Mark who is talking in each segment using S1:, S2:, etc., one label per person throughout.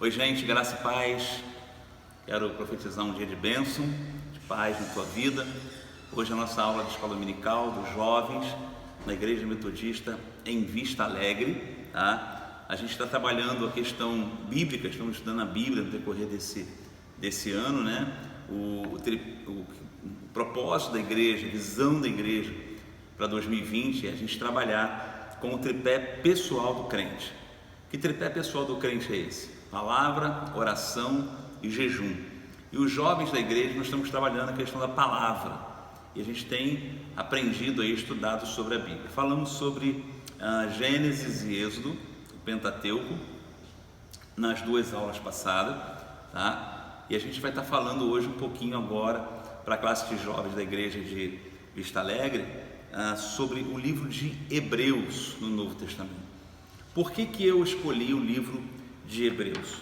S1: Oi gente, graça e paz. Quero profetizar um dia de bênção, de paz na tua vida. Hoje é a nossa aula de escola dominical dos jovens na Igreja Metodista em Vista Alegre, tá? A gente está trabalhando a questão bíblica, estamos estudando a Bíblia no decorrer desse ano, né? O propósito da igreja, a visão da igreja para 2020 é a gente trabalhar com o tripé pessoal do crente. Que tripé pessoal do crente é esse? Palavra, oração e jejum. E os jovens da igreja, nós estamos trabalhando a questão da palavra. E a gente tem aprendido e estudado sobre a Bíblia. Falamos sobre Gênesis e Êxodo, o Pentateuco, nas duas aulas passadas, tá? E a gente vai estar falando hoje um pouquinho agora para a classe de jovens da igreja de Vista Alegre, sobre o livro de Hebreus no Novo Testamento. Por que eu escolhi o livro de Hebreus?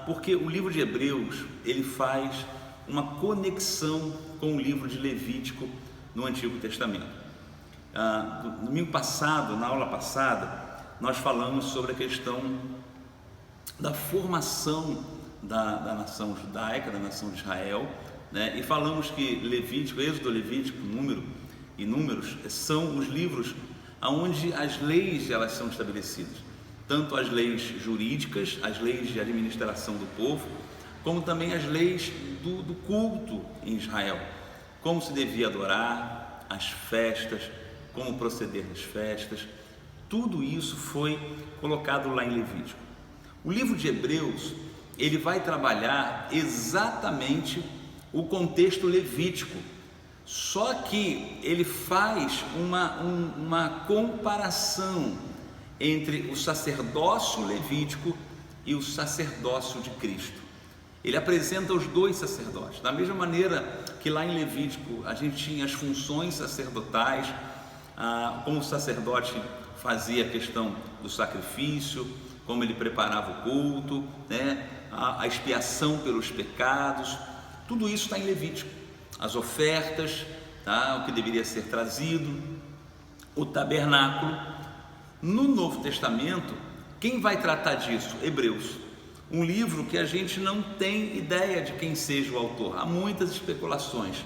S1: Porque o livro de Hebreus, ele faz uma conexão com o livro de Levítico no Antigo Testamento. No domingo passado, na aula passada, nós falamos sobre a questão da formação da nação judaica, da nação de Israel, né? E falamos que Levítico, Êxodo, Levítico, Números são os livros onde as leis elas são estabelecidas, tanto as leis jurídicas, as leis de administração do povo, como também as leis do culto em Israel, como se devia adorar, as festas, como proceder nas festas, tudo isso foi colocado lá em Levítico. O livro de Hebreus, ele vai trabalhar exatamente o contexto levítico, só que ele faz uma comparação entre o sacerdócio levítico e o sacerdócio de Cristo. Ele apresenta os dois sacerdotes, da mesma maneira que lá em Levítico a gente tinha as funções sacerdotais, como o sacerdote fazia a questão do sacrifício, como ele preparava o culto, né? A expiação pelos pecados, tudo isso está em Levítico. As ofertas, tá? O que deveria ser trazido, o tabernáculo. No Novo Testamento, quem vai tratar disso? Hebreus, um livro que a gente não tem ideia de quem seja o autor, há muitas especulações.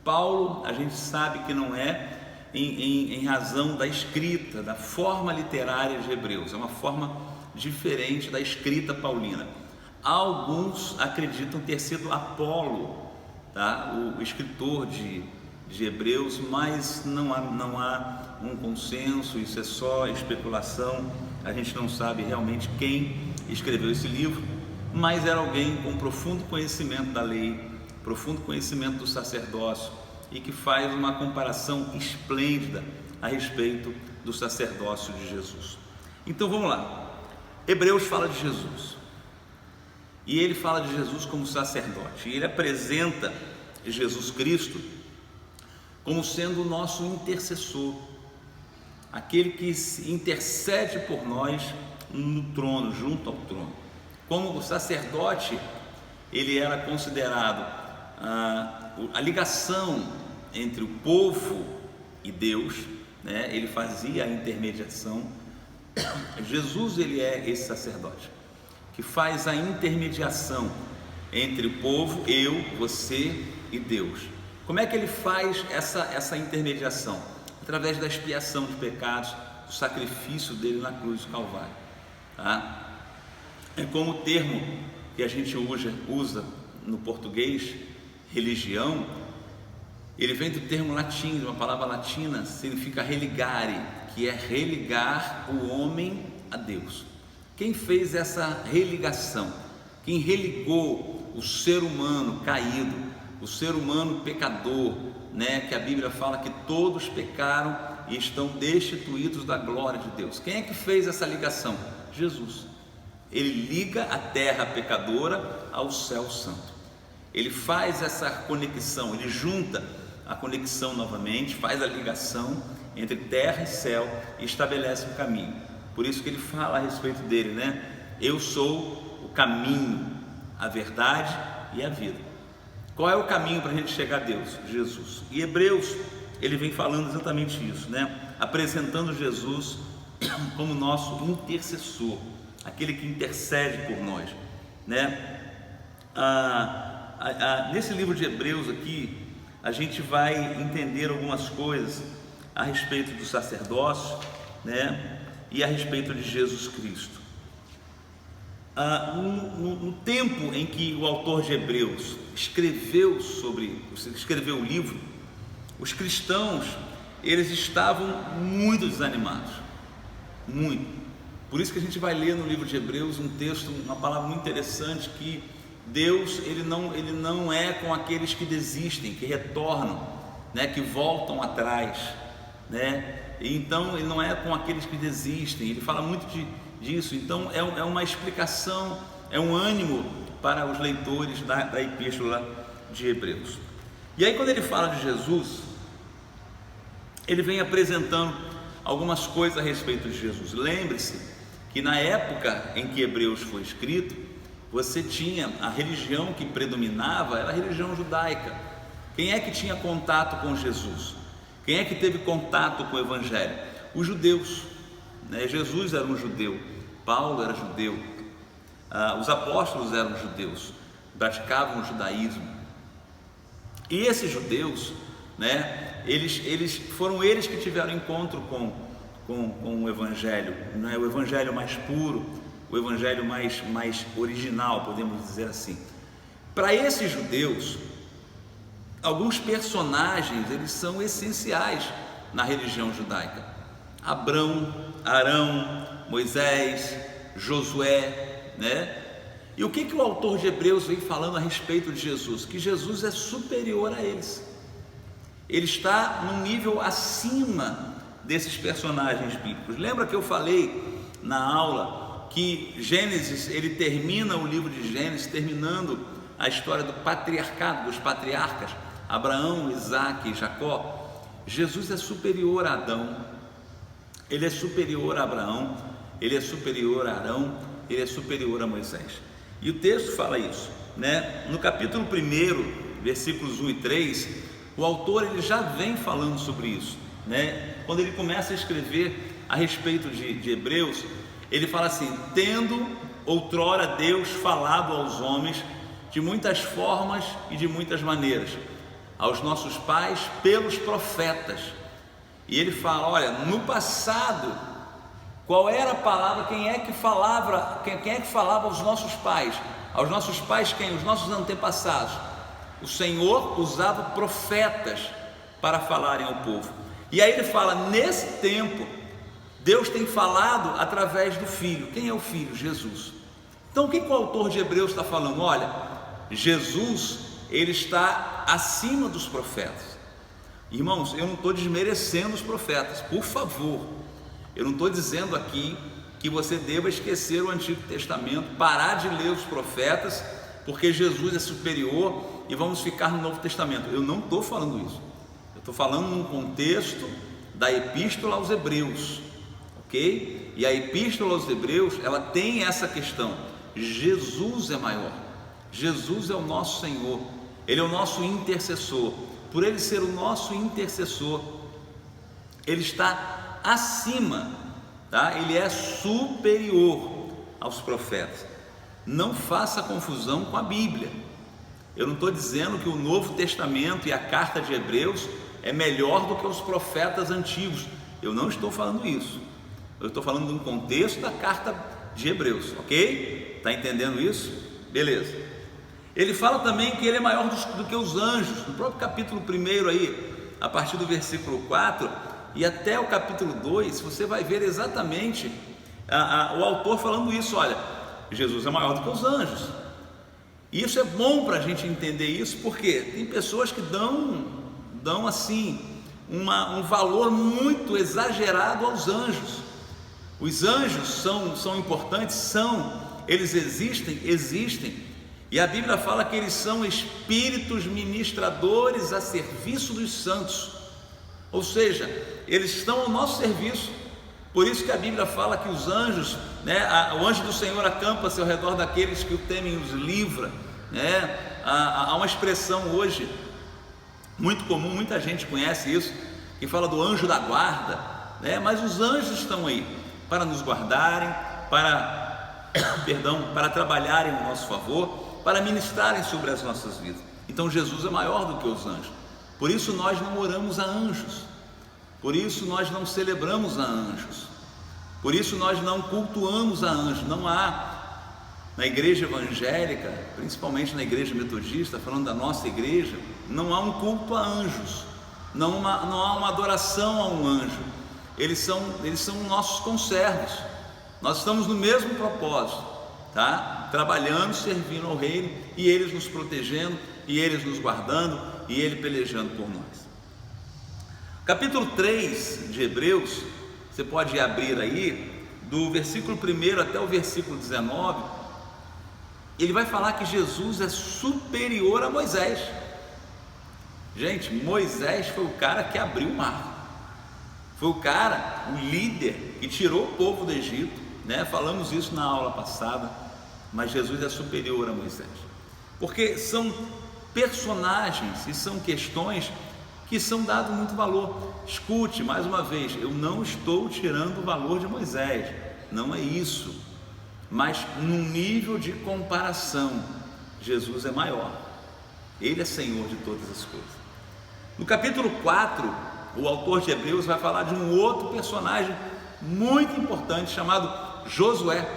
S1: Paulo, a gente sabe que não é em razão da escrita, da forma literária de Hebreus, é uma forma diferente da escrita paulina. Alguns acreditam ter sido Apolo, tá? O escritor de Hebreus, mas não há um consenso, isso é só especulação, a gente não sabe realmente quem escreveu esse livro, mas era alguém com profundo conhecimento da lei, profundo conhecimento do sacerdócio e que faz uma comparação esplêndida a respeito do sacerdócio de Jesus. Então vamos lá, Hebreus fala de Jesus, e ele fala de Jesus como sacerdote, e ele apresenta Jesus Cristo como sendo o nosso intercessor, aquele que intercede por nós no trono, junto ao trono. Como o sacerdote, ele era considerado a ligação entre o povo e Deus, né? Ele fazia a intermediação. Jesus, ele é esse sacerdote que faz a intermediação entre o povo, eu, você e Deus. Como é que ele faz essa intermediação? Através da expiação de pecados, do sacrifício dele na cruz do Calvário, tá? É como o termo que a gente usa no português, religião, ele vem do termo latim, de uma palavra latina, significa religare, que é religar o homem a Deus. Quem fez essa religação? Quem religou o ser humano caído, o ser humano pecador, né? Que a Bíblia fala que todos pecaram e estão destituídos da glória de Deus. Quem é que fez essa ligação? Jesus. Ele liga a terra pecadora ao céu santo. Ele faz essa conexão, ele junta a conexão novamente, faz a ligação entre terra e céu e estabelece um caminho. Por isso que ele fala a respeito dele, né? Eu sou o caminho, a verdade e a vida. Qual é o caminho para a gente chegar a Deus? Jesus. E Hebreus, ele vem falando exatamente isso, né? Apresentando Jesus como nosso intercessor, aquele que intercede por nós, né? Nesse livro de Hebreus aqui, a gente vai entender algumas coisas a respeito do sacerdócio, né? E a respeito de Jesus Cristo. No tempo em que o autor de Hebreus escreveu o livro, os cristãos, eles estavam muito desanimados, muito. Por isso que a gente vai ler no livro de Hebreus um texto, uma palavra muito interessante, que Deus, ele não é com aqueles que desistem, que retornam, né, que voltam atrás, né? Então ele não é com aqueles que desistem, ele fala muito disso. Então é uma explicação, é um ânimo para os leitores da epístola de Hebreus. E aí, quando ele fala de Jesus, ele vem apresentando algumas coisas a respeito de Jesus. Lembre-se que na época em que Hebreus foi escrito, você tinha a religião que predominava, era a religião judaica. Quem é que tinha contato com Jesus? Quem é que teve contato com o Evangelho? Os judeus, né? Jesus era um judeu, Paulo era judeu, os apóstolos eram judeus, praticavam o judaísmo. E esses judeus, né? Foram eles que tiveram encontro com o Evangelho, né? O Evangelho mais puro, o Evangelho mais original, podemos dizer assim. Para esses judeus, alguns personagens, eles são essenciais na religião judaica: Abrão, Arão, Moisés, Josué, né? E o que o autor de Hebreus vem falando a respeito de Jesus? Que Jesus é superior a eles. Ele está num nível acima desses personagens bíblicos. Lembra que eu falei na aula que Gênesis, ele termina o livro de Gênesis terminando a história do patriarcado, dos patriarcas, Abraão, Isaac e Jacó. Jesus é superior a Adão, ele é superior a Abraão, ele é superior a Arão, ele é superior a Moisés. E o texto fala isso, né? No capítulo 1, versículos 1 e 3, o autor ele já vem falando sobre isso, né? Quando ele começa a escrever a respeito de Hebreus, ele fala assim: tendo outrora Deus falado aos homens de muitas formas e de muitas maneiras, aos nossos pais pelos profetas. E ele fala: olha, no passado, qual era a palavra? Quem é que falava aos nossos pais? Aos nossos pais quem? Os nossos antepassados. O Senhor usava profetas para falarem ao povo. E aí ele fala: nesse tempo, Deus tem falado através do Filho. Quem é o Filho? Jesus. Então o que o autor de Hebreus está falando? Olha, Jesus, ele está acima dos profetas. Irmãos, eu não estou desmerecendo os profetas, por favor. Eu não estou dizendo aqui que você deva esquecer o Antigo Testamento, parar de ler os profetas, porque Jesus é superior e vamos ficar no Novo Testamento. Eu não estou falando isso. Eu estou falando num contexto da Epístola aos Hebreus, ok? E a Epístola aos Hebreus, ela tem essa questão: Jesus é maior, Jesus é o nosso Senhor, Ele é o nosso intercessor. Por Ele ser o nosso intercessor, Ele está acima, tá? Ele é superior aos profetas. Não faça confusão com a Bíblia. Eu não estou dizendo que o Novo Testamento e a carta de Hebreus é melhor do que os profetas antigos. Eu não estou falando isso. Eu estou falando de um contexto da carta de Hebreus, ok? Está entendendo isso? Beleza. Ele fala também que ele é maior do que os anjos. No próprio capítulo 1 aí, a partir do versículo 4 e até o capítulo 2, você vai ver exatamente o autor falando isso. Olha, Jesus é maior do que os anjos. E isso é bom para a gente entender isso, porque tem pessoas que dão assim um valor muito exagerado aos anjos. Os anjos são importantes? Eles existem. E a Bíblia fala que eles são espíritos ministradores a serviço dos santos. Ou seja, eles estão ao nosso serviço. Por isso que a Bíblia fala que os anjos, né, o anjo do Senhor acampa-se ao redor daqueles que o temem e os livra, né? Há uma expressão hoje muito comum, muita gente conhece isso, que fala do anjo da guarda, né? Mas os anjos estão aí para nos guardarem, para para trabalharem em nosso favor, para ministrarem sobre as nossas vidas. Então Jesus é maior do que os anjos. Por isso nós não oramos a anjos, por isso nós não celebramos a anjos, por isso nós não cultuamos a anjos. Não há na igreja evangélica, principalmente na igreja metodista, falando da nossa igreja, não há um culto a anjos, não há uma adoração a um anjo. Eles são nossos conservos. Nós estamos no mesmo propósito, tá? Trabalhando, servindo ao reino, e eles nos protegendo, e eles nos guardando, e ele pelejando por nós. Capítulo 3 de Hebreus, você pode abrir aí, do versículo 1 até o versículo 19, ele vai falar que Jesus é superior a Moisés. Gente, Moisés foi o cara que abriu o mar, foi o cara, o líder que tirou o povo do Egito, né? Falamos isso na aula passada. Mas Jesus é superior a Moisés, porque são personagens e são questões que são dados muito valor. Escute, mais uma vez, eu não estou tirando o valor de Moisés, não é isso, mas num nível de comparação, Jesus é maior, ele é Senhor de todas as coisas. No capítulo 4, o autor de Hebreus vai falar de um outro personagem muito importante, chamado Josué.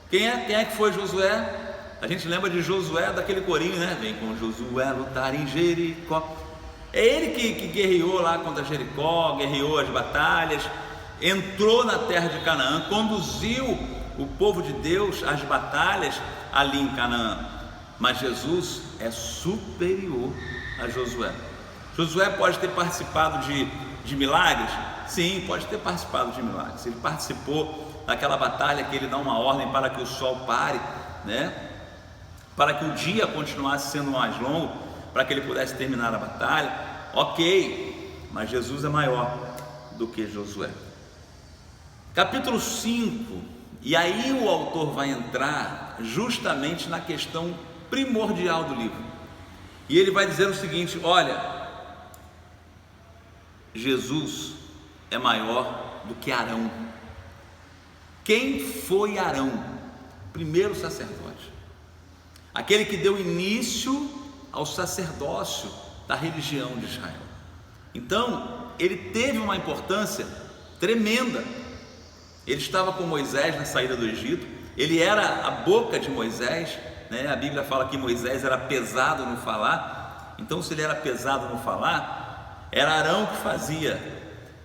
S1: Quem é que foi Josué? A gente lembra de Josué daquele corinho, né? Vem com Josué lutar em Jericó. É ele que guerreou lá contra Jericó, guerreou as batalhas, entrou na terra de Canaã, conduziu o povo de Deus às batalhas ali em Canaã. Mas Jesus é superior a Josué. Josué pode ter participado de milagres? Sim, pode ter participado de milagres. Ele participou daquela batalha que ele dá uma ordem para que o sol pare, né? Para que o dia continuasse sendo mais longo, para que ele pudesse terminar a batalha. Ok, mas Jesus é maior do que Josué. Capítulo 5, e aí o autor vai entrar justamente na questão primordial do livro, e ele vai dizer o seguinte: olha, Jesus é maior do que Arão. Quem foi Arão? Primeiro sacerdote, aquele que deu início ao sacerdócio da religião de Israel. Então, ele teve uma importância tremenda. Ele estava com Moisés na saída do Egito, ele era a boca de Moisés, né? A Bíblia fala que Moisés era pesado no falar. Então, se ele era pesado no falar, era Arão que fazia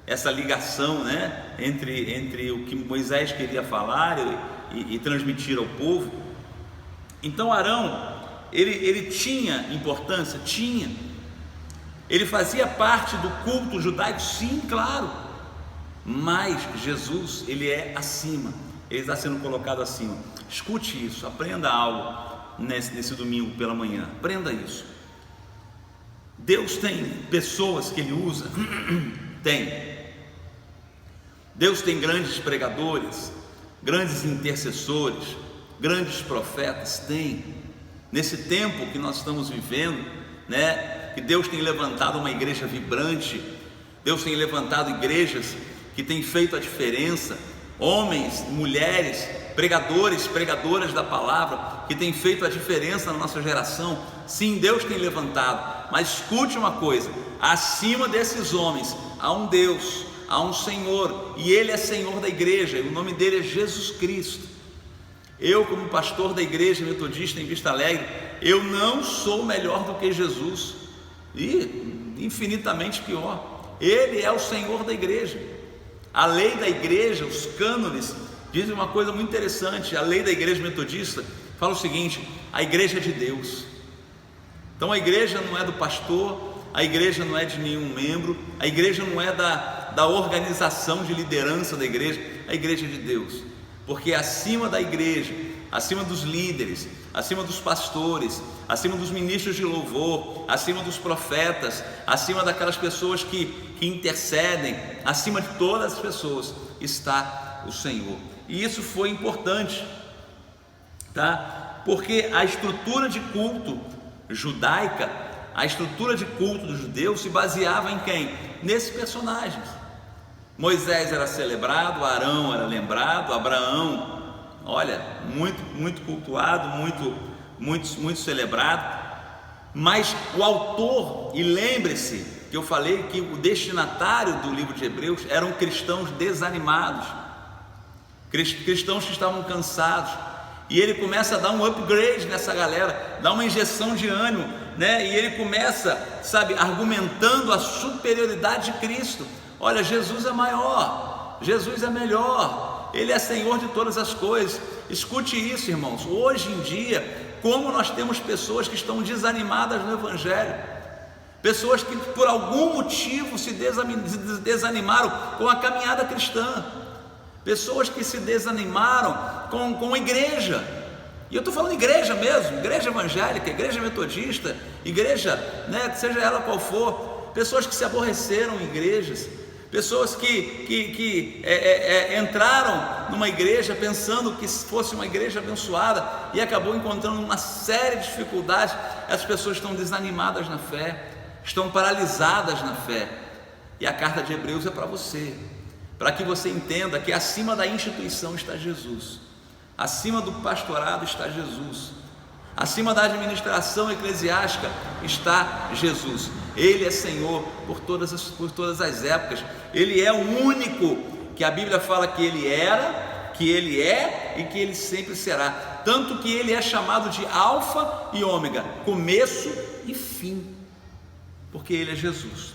S1: essa ligação, né? entre o que Moisés queria falar e transmitir ao povo. Então Arão, ele tinha importância? Tinha. Ele fazia parte do culto judaico? Sim, claro. Mas Jesus, ele é acima, ele está sendo colocado acima. Escute isso, aprenda algo nesse domingo pela manhã, aprenda isso. Deus tem pessoas que ele usa? Tem. Deus tem grandes pregadores, grandes intercessores, grandes profetas? Tem. Nesse tempo que nós estamos vivendo, né, que Deus tem levantado uma igreja vibrante, Deus tem levantado igrejas que têm feito a diferença, homens, mulheres, pregadores, pregadoras da palavra, que têm feito a diferença na nossa geração. Sim, Deus tem levantado, mas escute uma coisa: acima desses homens há um Deus, há um Senhor, e Ele é Senhor da igreja, e o nome dele é Jesus Cristo. Eu, como pastor da igreja metodista em Vista Alegre, eu não sou melhor do que Jesus, e infinitamente pior. Ele é o Senhor da igreja. A lei da igreja, os cânones, dizem uma coisa muito interessante. A lei da igreja metodista fala o seguinte: a igreja é de Deus. Então a igreja não é do pastor, a igreja não é de nenhum membro, a igreja não é da organização de liderança da igreja, a igreja é de Deus. Porque acima da igreja, acima dos líderes, acima dos pastores, acima dos ministros de louvor, acima dos profetas, acima daquelas pessoas que intercedem, acima de todas as pessoas está o Senhor. E isso foi importante, tá? Porque a estrutura de culto judaica, a estrutura de culto dos judeus se baseava em quem? Nesses personagens. Moisés era celebrado, Arão era lembrado, Abraão, olha, muito cultuado, muito celebrado, mas o autor, e lembre-se que eu falei que o destinatário do livro de Hebreus eram cristãos desanimados, cristãos que estavam cansados, e ele começa a dar um upgrade nessa galera, dá uma injeção de ânimo, né? E ele começa, argumentando a superioridade de Cristo. Olha, Jesus é maior, Jesus é melhor, Ele é Senhor de todas as coisas. Escute isso, irmãos, hoje em dia, como nós temos pessoas que estão desanimadas no Evangelho, pessoas que por algum motivo se desanimaram com a caminhada cristã, pessoas que se desanimaram com a igreja, e eu estou falando igreja mesmo, igreja evangélica, igreja metodista, igreja, seja ela qual for, pessoas que se aborreceram em igrejas, pessoas que entraram numa igreja pensando que fosse uma igreja abençoada e acabou encontrando uma série de dificuldades. Essas pessoas estão desanimadas na fé, estão paralisadas na fé, e a carta de Hebreus é para você, para que você entenda que acima da instituição está Jesus, acima do pastorado está Jesus, acima da administração eclesiástica está Jesus. Ele é Senhor por todas as épocas. Ele é o único que a Bíblia fala que Ele era, que Ele é e que Ele sempre será, tanto que Ele é chamado de Alfa e Ômega, começo e fim, porque Ele é Jesus,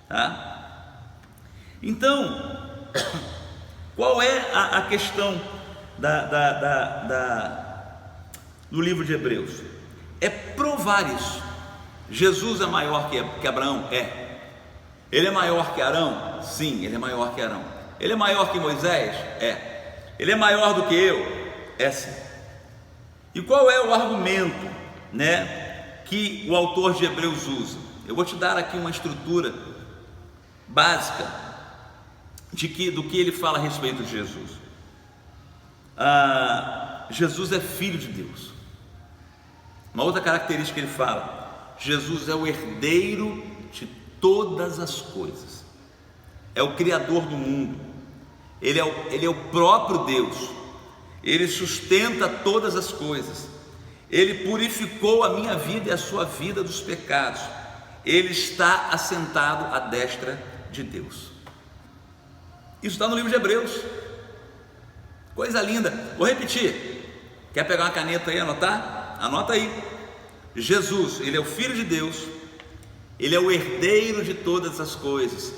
S1: tá? Então, qual é a questão do livro de Hebreus? É provar isso. Jesus é maior que Abraão? É. Ele é maior que Arão? Sim, ele é maior que Arão. Ele é maior que Moisés? É. Ele é maior do que eu? É sim. E qual é o argumento, que o autor de Hebreus usa? Eu vou te dar aqui uma estrutura básica do que ele fala a respeito de Jesus. Jesus é filho de Deus. Uma outra característica que ele fala: Jesus é o herdeiro de todas as coisas, é o Criador do mundo, Ele é o próprio Deus, Ele sustenta todas as coisas, Ele purificou a minha vida e a sua vida dos pecados, Ele está assentado à destra de Deus. Isso está no livro de Hebreus, coisa linda. Vou repetir, quer pegar uma caneta aí e anotar? Anota aí. Jesus, Ele é o Filho de Deus, Ele é o herdeiro de todas as coisas.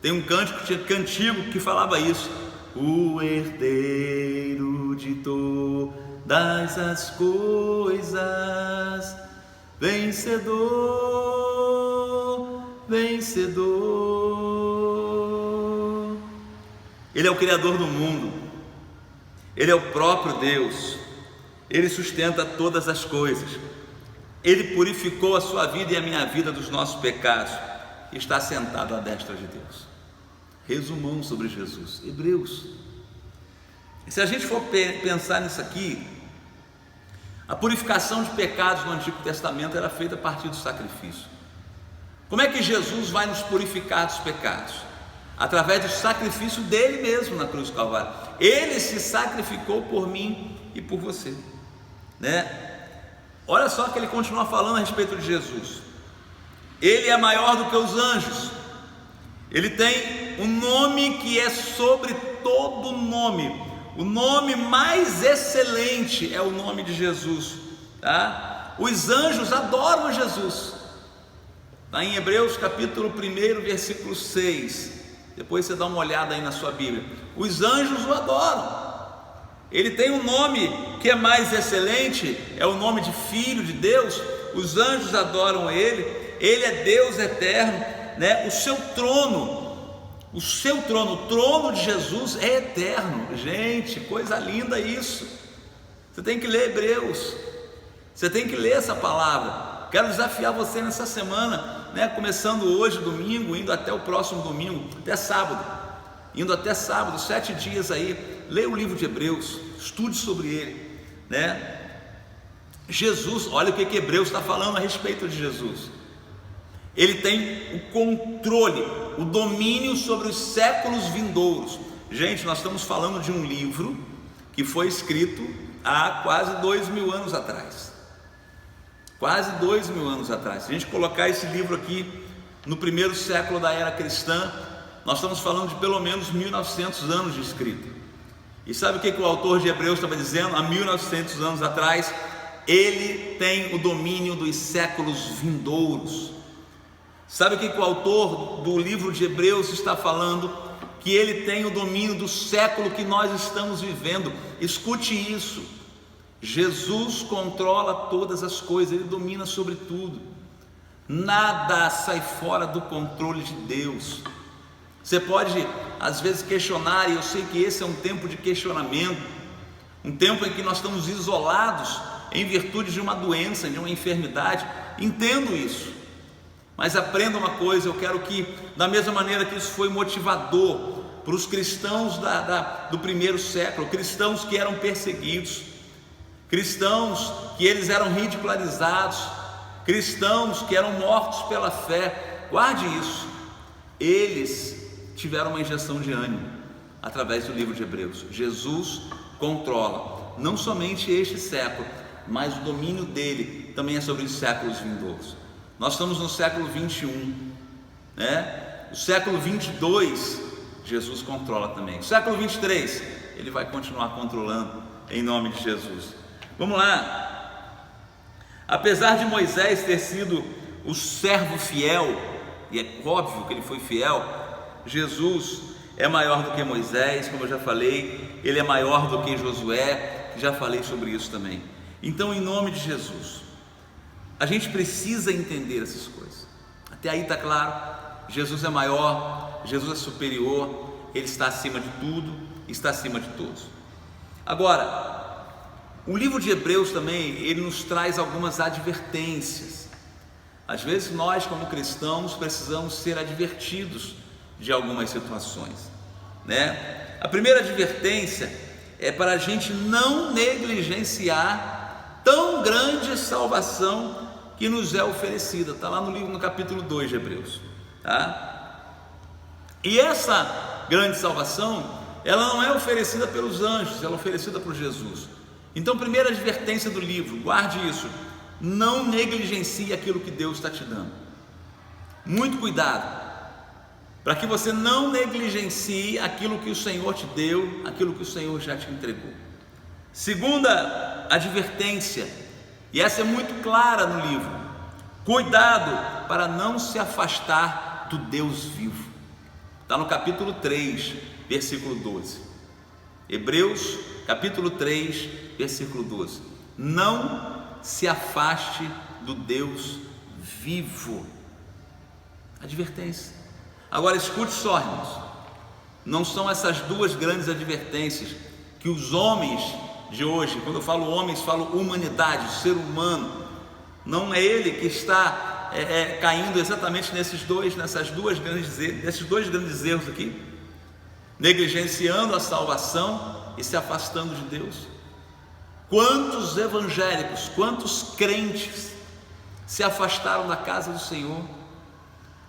S1: Tem um cantigo que falava isso: o herdeiro de todas as coisas, vencedor, vencedor. Ele é o Criador do mundo, Ele é o próprio Deus, Ele sustenta todas as coisas, Ele purificou a sua vida e a minha vida dos nossos pecados, e está sentado à destra de Deus. Resumão sobre Jesus, Hebreus. E se a gente for pensar nisso aqui, a purificação de pecados no Antigo Testamento era feita a partir do sacrifício. Como é que Jesus vai nos purificar dos pecados? Através do sacrifício dele mesmo na cruz do Calvário. Ele se sacrificou por mim e por você, Olha só que ele continua falando a respeito de Jesus. Ele é maior do que os anjos, ele tem um nome que é sobre todo nome, o nome mais excelente é o nome de Jesus, tá? Os anjos adoram Jesus, está em Hebreus capítulo 1, versículo 6, depois você dá uma olhada aí na sua Bíblia. Os anjos o adoram. Ele tem um nome que é mais excelente, é o nome de Filho de Deus. Os anjos adoram Ele. Ele é Deus eterno, O seu trono, o trono de Jesus é eterno. Gente, coisa linda isso. Você tem que ler Hebreus, você tem que ler essa palavra. Quero desafiar você nessa semana, começando hoje, domingo, indo até o próximo domingo, até sábado, 7 dias aí. Leia o livro de Hebreus, estude sobre ele, Jesus, olha o que Hebreus está falando a respeito de Jesus. Ele tem o controle, o domínio sobre os séculos vindouros. Gente, nós estamos falando de um livro que foi escrito há quase 2000 anos atrás. Quase 2000 anos atrás. Se a gente colocar esse livro aqui no primeiro século da era cristã, nós estamos falando de pelo menos 1900 anos de escrito. E sabe o que o autor de Hebreus estava dizendo? Há 1900 anos atrás, ele tem o domínio dos séculos vindouros. Sabe o que o autor do livro de Hebreus está falando? Que ele tem o domínio do século que nós estamos vivendo. Escute isso: Jesus controla todas as coisas, ele domina sobre tudo. Nada sai fora do controle de Deus. Você pode às vezes questionar, e eu sei que esse é um tempo de questionamento, um tempo em que nós estamos isolados em virtude de uma doença, de uma enfermidade. Entendo isso, mas aprenda uma coisa: eu quero que, da mesma maneira que isso foi motivador para os cristãos do primeiro século, cristãos que eram perseguidos, cristãos que eles eram ridicularizados, cristãos que eram mortos pela fé, guarde isso, eles tiveram uma injeção de ânimo através do livro de Hebreus. Jesus controla não somente este século, mas o domínio dele também é sobre os séculos vindouros. Nós estamos no século 21, né? O século 22, Jesus controla também. O século 23, ele vai continuar controlando, em nome de Jesus. Vamos lá. Apesar de Moisés ter sido o servo fiel, e é óbvio que ele foi fiel, Jesus é maior do que Moisés, como eu já falei, ele é maior do que Josué, já falei sobre isso também. Então, em nome de Jesus, a gente precisa entender essas coisas. Até aí está claro? Jesus é maior, Jesus é superior, ele está acima de tudo, está acima de todos. Agora, o livro de Hebreus também, ele nos traz algumas advertências. Às vezes nós, como cristãos, precisamos ser advertidos de algumas situações, né? A primeira advertência é para a gente não negligenciar tão grande salvação que nos é oferecida. Está lá no livro, no capítulo 2 de Hebreus, tá? E essa grande salvação, ela não é oferecida pelos anjos, ela é oferecida por Jesus. Então, primeira advertência do livro, guarde isso: não negligencie aquilo que Deus está te dando. Muito cuidado, para que você não negligencie aquilo que o Senhor te deu, aquilo que o Senhor já te entregou. Segunda advertência, e essa é muito clara no livro: cuidado para não se afastar do Deus vivo. Está no capítulo 3, versículo 12. Hebreus, capítulo 3, versículo 12. Não se afaste do Deus vivo. Advertência. Agora escute só, irmãos, não são essas duas grandes advertências que os homens de hoje, quando eu falo homens, falo humanidade, ser humano, não é ele que está caindo exatamente nesses dois grandes erros aqui, negligenciando a salvação e se afastando de Deus. Quantos evangélicos, quantos crentes se afastaram da casa do Senhor?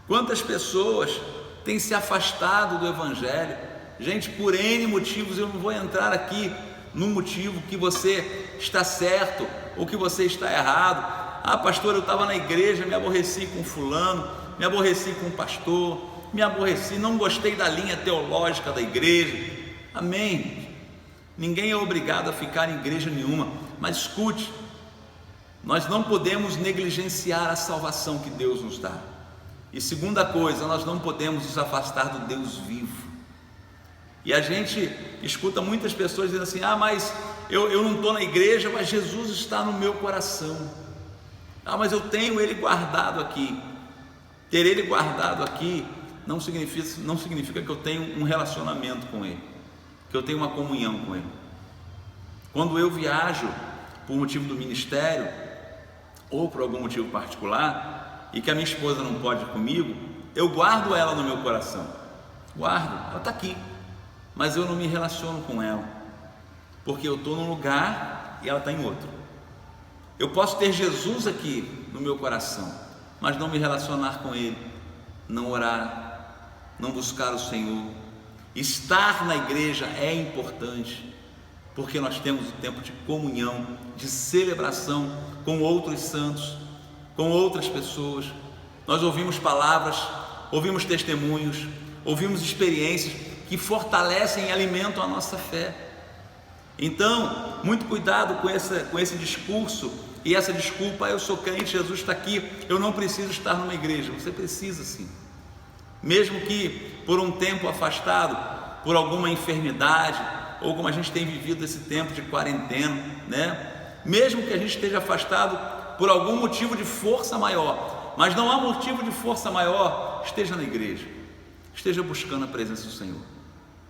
S1: Quantas pessoas têm se afastado do Evangelho? Gente, por N motivos. Eu não vou entrar aqui no motivo que você está certo ou que você está errado. Ah, pastor, eu estava na igreja, me aborreci com fulano, me aborreci com o pastor, me aborreci, não gostei da linha teológica da igreja. Amém. Ninguém é obrigado a ficar em igreja nenhuma, mas escute, nós não podemos negligenciar a salvação que Deus nos dá. E segunda coisa, nós não podemos nos afastar do Deus vivo. E a gente escuta muitas pessoas dizendo assim: ah, mas eu não estou na igreja, mas Jesus está no meu coração. Ah, mas eu tenho Ele guardado aqui. Ter Ele guardado aqui não significa que eu tenho um relacionamento com Ele, que eu tenho uma comunhão com Ele. Quando eu viajo por motivo do ministério ou por algum motivo particular e que a minha esposa não pode ir comigo, eu guardo ela no meu coração. Guardo, ela está aqui, mas eu não me relaciono com ela, porque eu estou num lugar e ela está em outro. Eu posso ter Jesus aqui no meu coração, mas não me relacionar com Ele, não orar, não buscar o Senhor. Estar na igreja é importante, porque nós temos o tempo de comunhão, de celebração com outros santos, com outras pessoas. Nós ouvimos palavras, ouvimos testemunhos, ouvimos experiências que fortalecem e alimentam a nossa fé. Então, muito cuidado com esse discurso e essa desculpa: eu sou crente, Jesus está aqui, eu não preciso estar numa igreja. Você precisa sim, mesmo que por um tempo afastado, por alguma enfermidade, ou como a gente tem vivido esse tempo de quarentena, né? Mesmo que a gente esteja afastado por algum motivo de força maior, mas não há motivo de força maior, esteja na igreja, esteja buscando a presença do Senhor,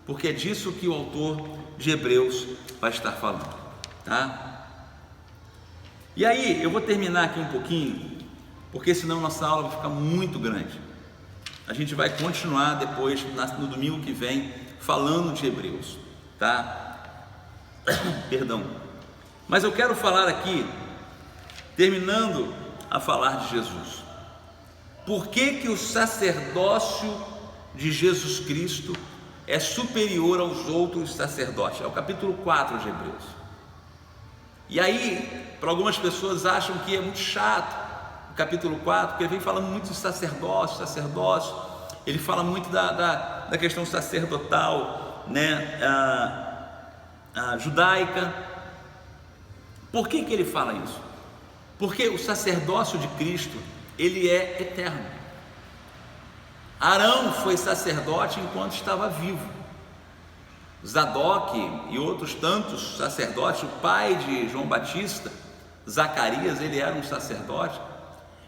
S1: porque é disso que o autor de Hebreus vai estar falando, tá? E aí, eu vou terminar aqui um pouquinho, porque senão nossa aula vai ficar muito grande. A gente vai continuar depois, no domingo que vem, falando de Hebreus, tá? Perdão. Mas eu quero falar aqui, terminando a falar de Jesus. Por que o sacerdócio de Jesus Cristo é superior aos outros sacerdotes? É o capítulo 4 de Hebreus. E aí, para algumas pessoas acham que é muito chato o capítulo 4, porque ele vem falando muito de sacerdócio, ele fala muito da questão sacerdotal, né, judaica. Por que ele fala isso? Porque o sacerdócio de Cristo, ele é eterno. Arão foi sacerdote enquanto estava vivo. Zadok e outros tantos sacerdotes, o pai de João Batista, Zacarias, ele era um sacerdote.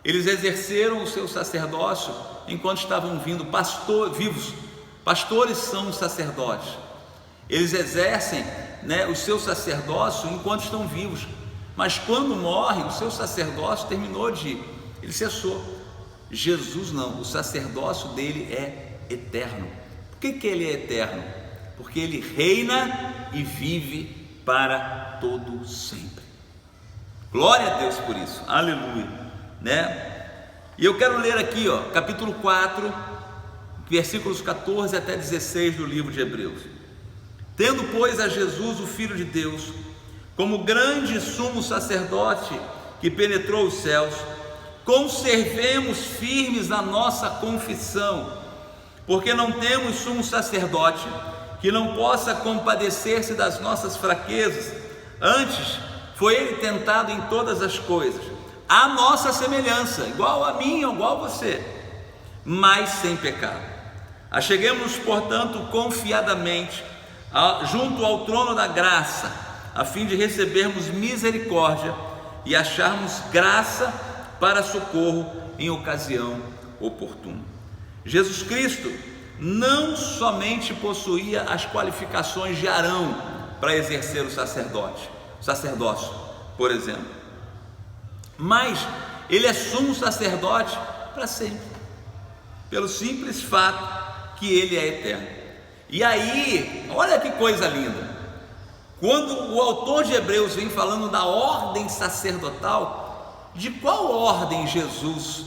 S1: Eles exerceram o seu sacerdócio enquanto estavam vivos. Pastores são sacerdotes. Eles exercem, né, o seu sacerdócio enquanto estão vivos. Mas quando morre, o seu sacerdócio ele cessou. Jesus não, o sacerdócio dele é eterno. Por que ele é eterno? Porque ele reina e vive para todo sempre. Glória a Deus por isso, aleluia, né? E eu quero ler aqui, capítulo 4, versículos 14 até 16 do livro de Hebreus. Tendo, pois, a Jesus, o Filho de Deus, como grande sumo sacerdote que penetrou os céus, conservemos firmes a nossa confissão, porque não temos sumo sacerdote que não possa compadecer-se das nossas fraquezas. Antes, foi ele tentado em todas as coisas, à nossa semelhança, igual a mim, igual a você, mas sem pecado. Acheguemos-nos, portanto, confiadamente junto ao trono da graça, a fim de recebermos misericórdia e acharmos graça para socorro em ocasião oportuna. Jesus Cristo não somente possuía as qualificações de Arão para exercer o sacerdócio, por exemplo, mas ele é sumo sacerdote para sempre, pelo simples fato que ele é eterno. E aí, olha que coisa linda, quando o autor de Hebreus vem falando da ordem sacerdotal, de qual ordem Jesus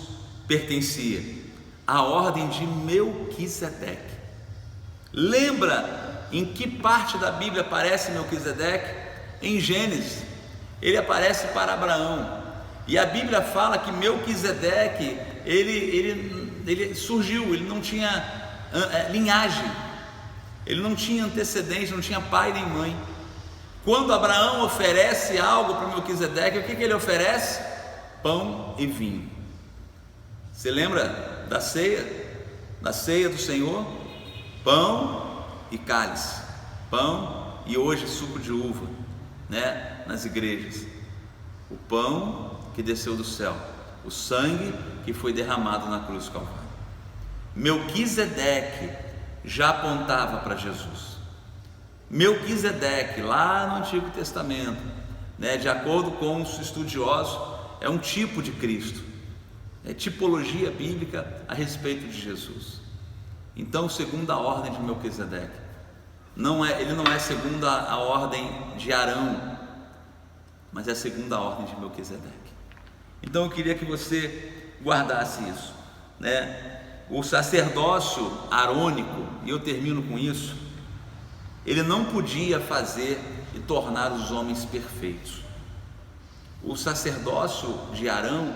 S1: pertencia? A ordem de Melquisedeque. Lembra em que parte da Bíblia aparece Melquisedeque? Em Gênesis, ele aparece para Abraão, e a Bíblia fala que Melquisedeque, ele surgiu, ele não tinha linhagem, ele não tinha antecedente, não tinha pai nem mãe. Quando Abraão oferece algo para Melquisedeque, o que ele oferece? Pão e vinho. Você lembra da ceia do Senhor? Pão e cálice, pão e hoje suco de uva, né? Nas igrejas, o pão que desceu do céu, o sangue que foi derramado na cruz do Calvário. Melquisedeque já apontava para Jesus. Melquisedeque, lá no Antigo Testamento, né, de acordo com os estudiosos, é um tipo de Cristo, é tipologia bíblica a respeito de Jesus. Então, segundo a ordem de Melquisedeque, ele não é segundo a ordem de Arão, mas é segundo a ordem de Melquisedeque. Então eu queria que você guardasse isso, né? O sacerdócio arônico, e eu termino com isso, ele não podia fazer, tornar os homens perfeitos. O sacerdócio de Arão,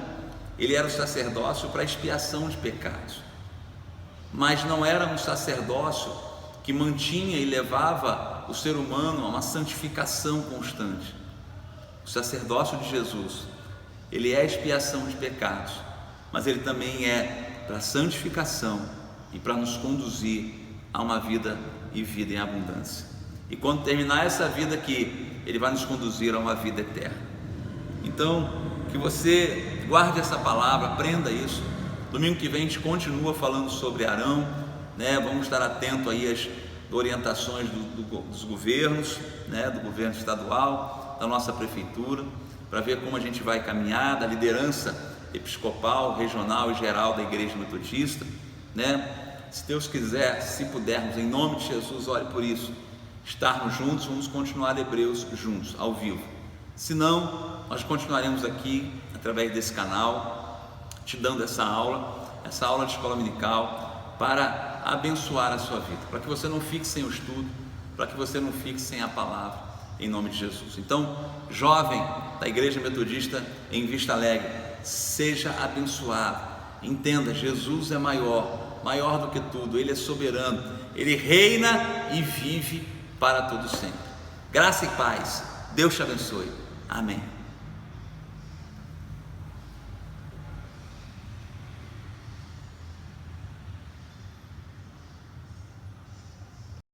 S1: ele era o sacerdócio para expiação de pecados, mas não era um sacerdócio que mantinha e levava o ser humano a uma santificação constante. O sacerdócio de Jesus, ele é a expiação de pecados, mas ele também é para santificação e para nos conduzir a uma vida e vida em abundância. E quando terminar essa vida aqui, ele vai nos conduzir a uma vida eterna. Então, que você guarde essa palavra, aprenda isso. Domingo que vem a gente continua falando sobre Arão, né? Vamos estar atento aí às orientações dos governos, né? Do governo estadual, da nossa prefeitura, para ver como a gente vai caminhar, da liderança episcopal, regional e geral da Igreja Metodista, né? Se Deus quiser, se pudermos, em nome de Jesus, ore por isso, estarmos juntos, vamos continuar Hebreus juntos, ao vivo. Se não, nós continuaremos aqui, através desse canal, te dando essa aula de escola dominical, para abençoar a sua vida, para que você não fique sem o estudo, para que você não fique sem a palavra, em nome de Jesus. Então, jovem da Igreja Metodista em Vista Alegre, seja abençoado, entenda, Jesus é maior do que tudo, Ele é soberano, Ele reina e vive para todo sempre. Graça e paz, Deus te abençoe, amém.